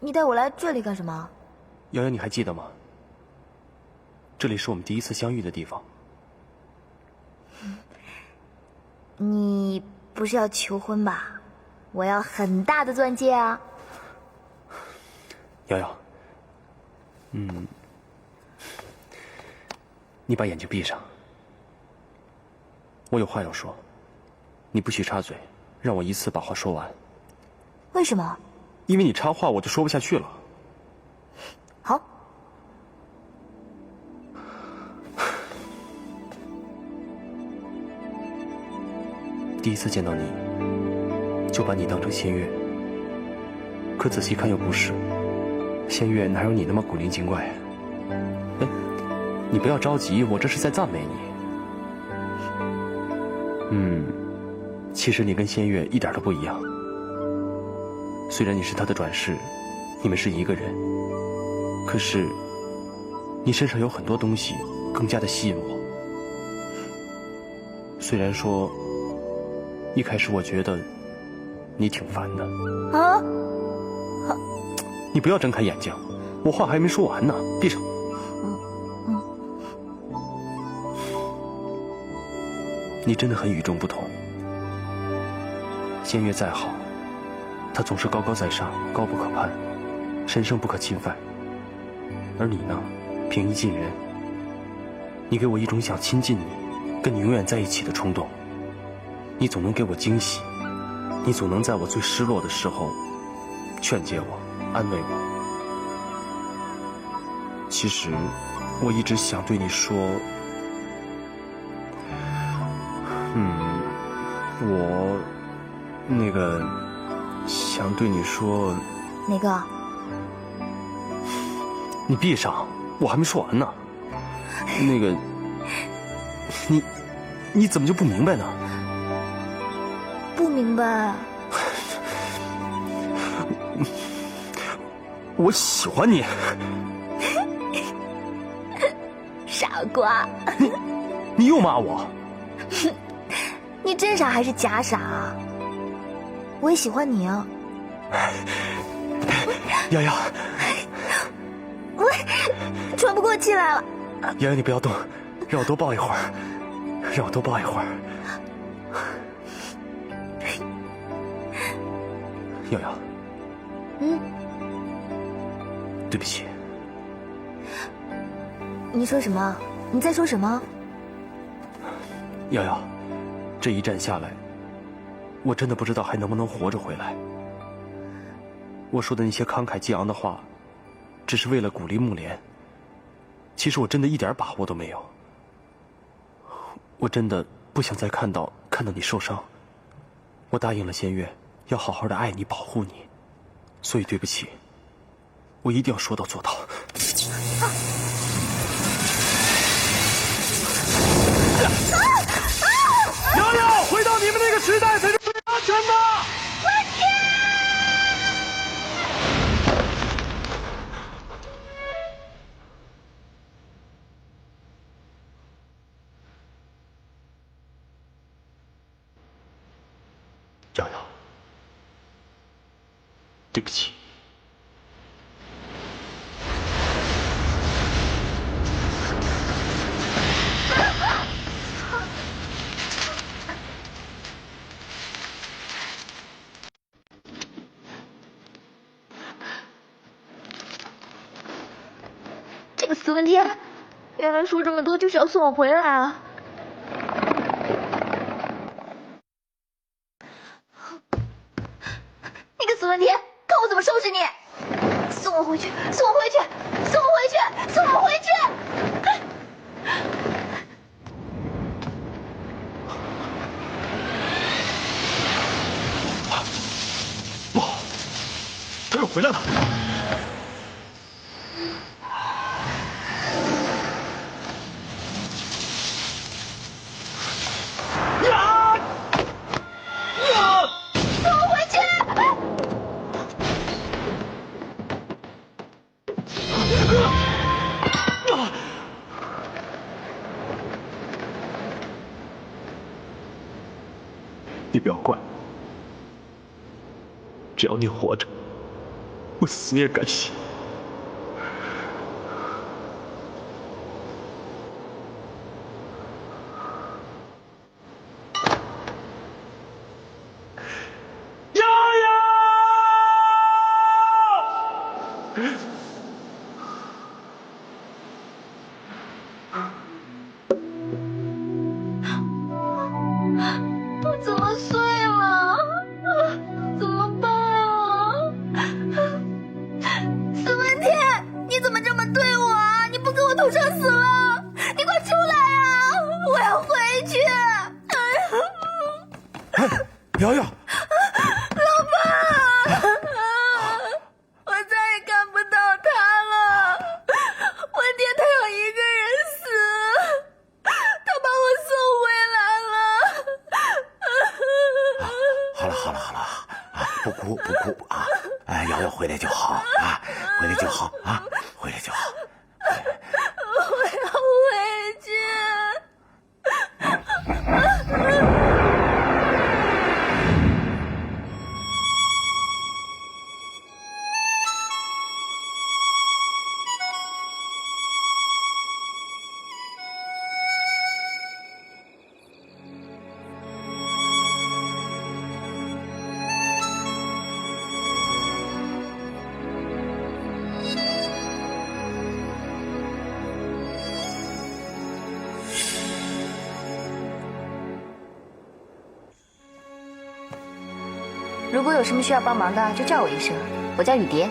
你带我来这里干什么？瑶瑶，你还记得吗？这里是我们第一次相遇的地方。你不是要求婚吧？我要很大的钻戒啊！瑶瑶，你把眼睛闭上，我有话要说，你不许插嘴，让我一次把话说完。为什么？因为你插话，我就说不下去了。好。第一次见到你，就把你当成仙月，可仔细看又不是。仙月哪有你那么古灵精怪？哎，你不要着急，我这是在赞美你。其实你跟仙月一点都不一样。虽然你是他的转世，你们是一个人，可是你身上有很多东西更加的吸引我。虽然说一开始我觉得你挺烦的啊！你不要睁开眼睛，我话还没说完呢，闭上。你真的很与众不同。仙月再好，他总是高高在上，高不可攀，神圣不可侵犯。而你呢，平易近人。你给我一种想亲近你，跟你永远在一起的冲动。你总能给我惊喜，你总能在我最失落的时候劝解我，安慰我。其实我一直想对你说，我那个想对你说。哪个？你闭上，我还没说完呢。那个，你怎么就不明白呢？不明白。我喜欢你。傻瓜。你又骂我。你真傻还是假傻啊？我也喜欢你啊。瑶瑶，我喘不过气来了。瑶瑶，你不要动，让我多抱一会儿，让我多抱一会儿。瑶瑶，对不起。你说什么？你在说什么？瑶瑶，这一战下来，我真的不知道还能不能活着回来。我说的那些慷慨激昂的话，只是为了鼓励木莲。其实我真的一点把握都没有。我真的不想再看到你受伤。我答应了仙月，要好好的爱你，保护你。所以对不起，我一定要说到做到。瑶瑶，回到你们那个时代才是最安全的。瑶瑶，对不起。这个死问天，原来说这么多就是要送我回来啊！你个死问天，看我怎么收拾你！送我回去，送我回去，送我回去，送我回去！不好，他又回来了。你不要怪，只要你活着，我死也甘心。瑶瑶，我怎么碎了？怎么办啊？死问天，你怎么这么对我啊？你不跟我同生死了？你快出来啊！我要回去。瑶瑶，我再也看不到他了。文天他要一个人死，他把我送回来了。好了不哭啊！哎，瑶瑶回来就好啊，回来就好啊，回来就好。我要回去。如果有什么需要帮忙的，就叫我一声，我叫雨蝶。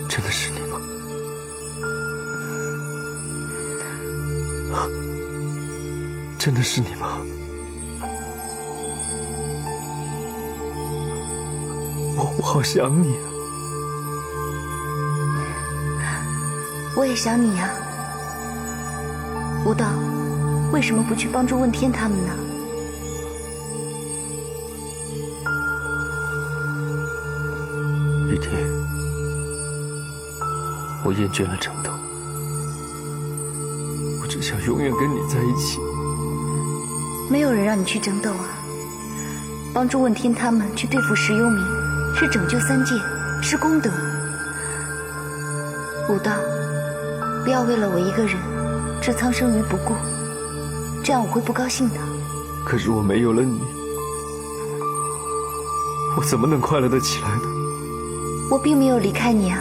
真的是你吗？真的是你吗？我好想你啊！我也想你啊。吴道，为什么不去帮助问天他们呢？我厌倦了争斗，我只想永远跟你在一起。没有人让你去争斗啊！帮助问天他们去对付石幽冥，是拯救三界，是功德。武道，不要为了我一个人置苍生于不顾，这样我会不高兴的。可是我没有了你，我怎么能快乐得起来呢？我并没有离开你啊，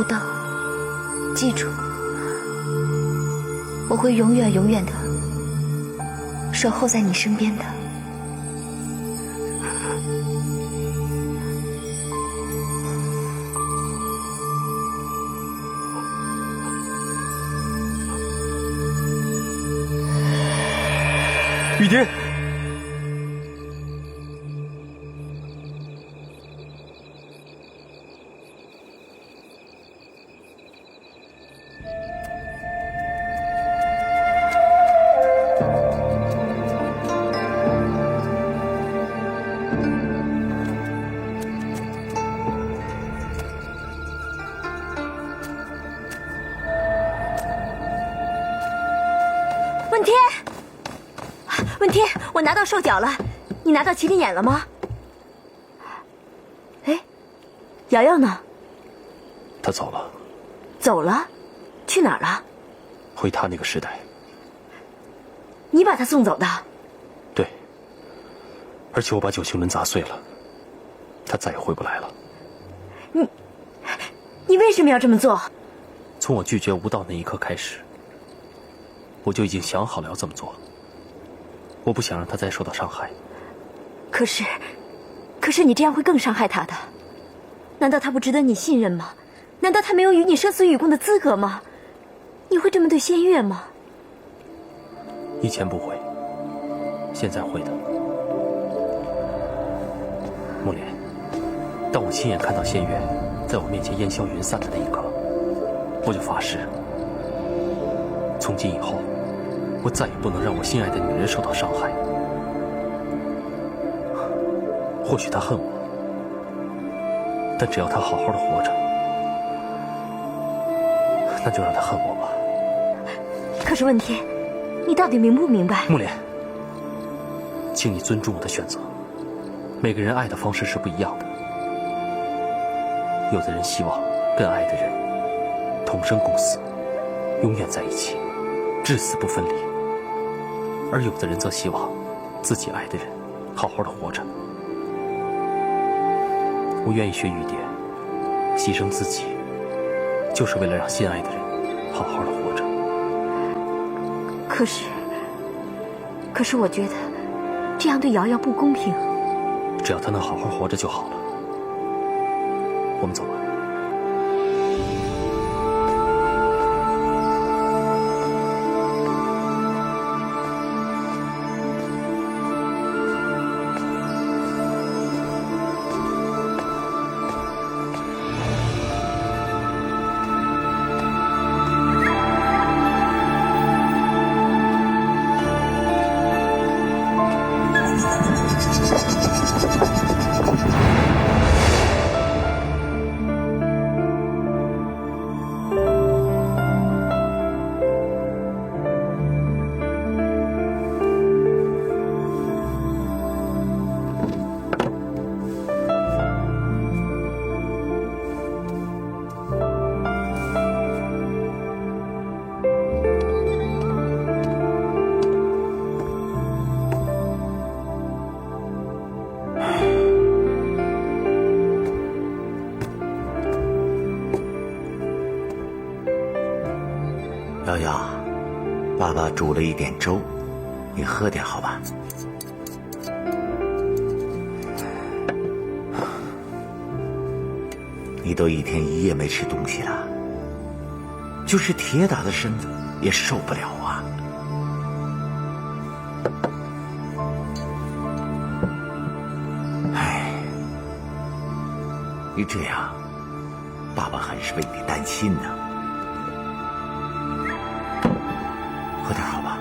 武道，记住，我会永远永远的守候在你身边的。雨蝶，问天，问天，我拿到兽角了，你拿到麒麟眼了吗？哎，瑶瑶呢？他走了。走了？去哪儿了？回他那个时代。你把他送走的？对。而且我把九星轮砸碎了，他再也回不来了。你为什么要这么做？从我拒绝无道那一刻开始，我就已经想好了要这么做。我不想让他再受到伤害。可是你这样会更伤害他的。难道他不值得你信任吗？难道他没有与你生死与共的资格吗？你会这么对仙月吗？以前不会，现在会的。木莲，当我亲眼看到仙月在我面前烟消云散的那一刻，我就发誓，从今以后，我再也不能让我心爱的女人受到伤害。或许她恨我，但只要她好好的活着，那就让她恨我吧。可是问天，你到底明不明白？木莲，请你尊重我的选择。每个人爱的方式是不一样的。有的人希望跟爱的人同生共死，永远在一起，至死不分离；而有的人则希望自己爱的人好好的活着。我愿意学雨蝶，牺牲自己，就是为了让心爱的人好好的活着。可是我觉得这样对瑶瑶不公平。只要她能好好活着就好了。我们走吧。瑶瑶，爸爸煮了一点粥，你喝点好吧？你都一天一夜没吃东西了，就是铁打的身子也受不了啊！哎，你这样，爸爸很是为你担心呢。喝点好吧。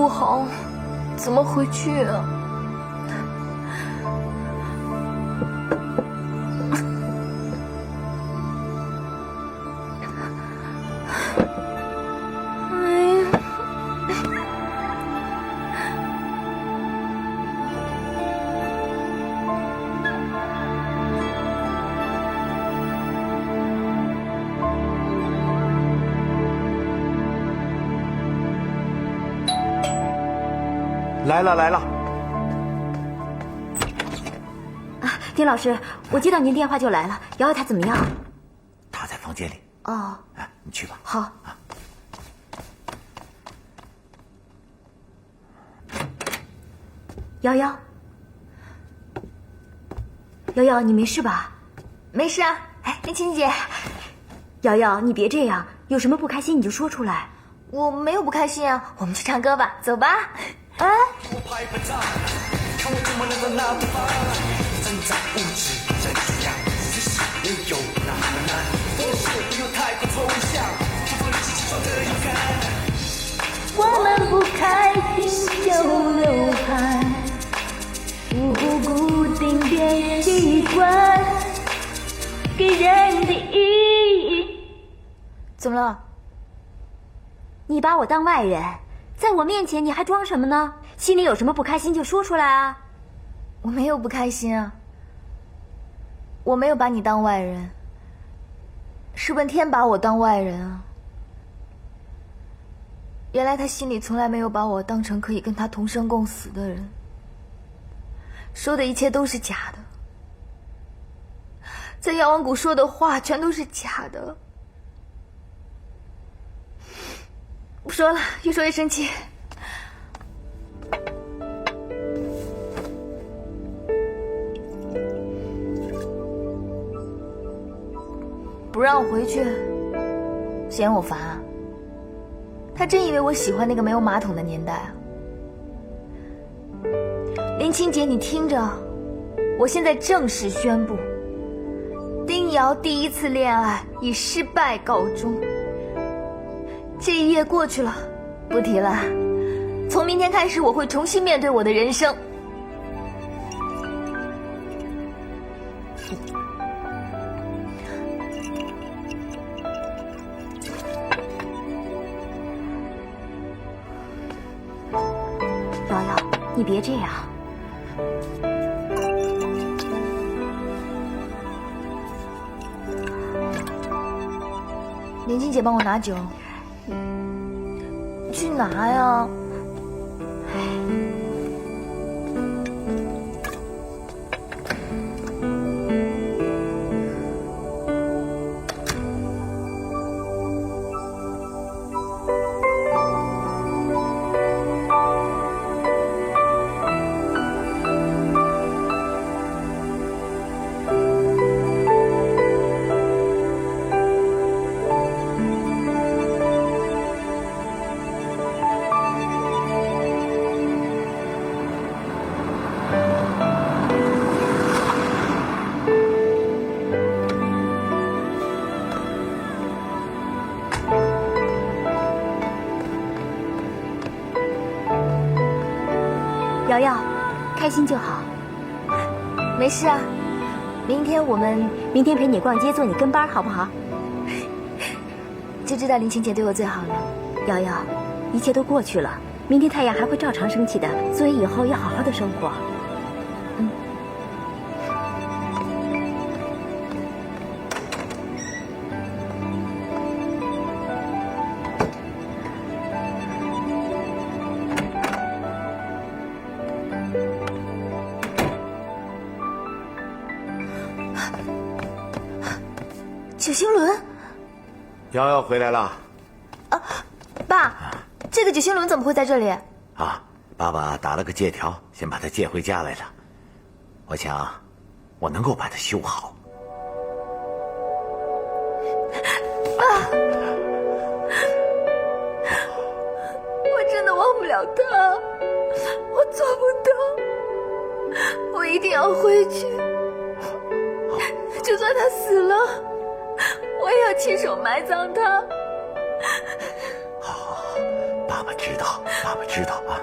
不好，怎么回去啊？来了来了。啊，丁老师，我接到您电话就来了。瑶瑶她怎么样？她在房间里。哦，哎，你去吧。好。瑶瑶，瑶瑶，你没事吧？没事啊。哎，林青姐，瑶瑶，你别这样，有什么不开心你就说出来。我没有不开心啊，我们去唱歌吧，走吧。啊！我们不开心就流汗，不固定变习惯，给人的意义。怎么了？你把我当外人，在我面前你还装什么呢？心里有什么不开心就说出来啊！我没有不开心啊，我没有把你当外人，是问天把我当外人啊。原来他心里从来没有把我当成可以跟他同生共死的人，说的一切都是假的，在药王谷说的话全都是假的。不说了，越说越生气。不让我回去，嫌我烦啊？他真以为我喜欢那个没有马桶的年代啊？林青姐，你听着，我现在正式宣布，丁瑶第一次恋爱以失败告终。这一页过去了，不提了。从明天开始，我会重新面对我的人生。瑶瑶，你别这样。林青姐，帮我拿酒。去拿呀！瑶瑶，开心就好。没事啊，明天陪你逛街，做你跟班，好不好？就知道林青姐对我最好了。瑶瑶，一切都过去了，明天太阳还会照常升起的，所以以后要好好的生活。九星轮，瑶瑶回来了。啊，爸，这个九星轮怎么会在这里？啊，爸爸打了个借条，先把它借回家来了。我想，我能够把它修好。爸，我真的忘不了他，我做不到，我一定要回去，就算他死了。我也要亲手埋葬他。好，爸爸爸爸知道啊。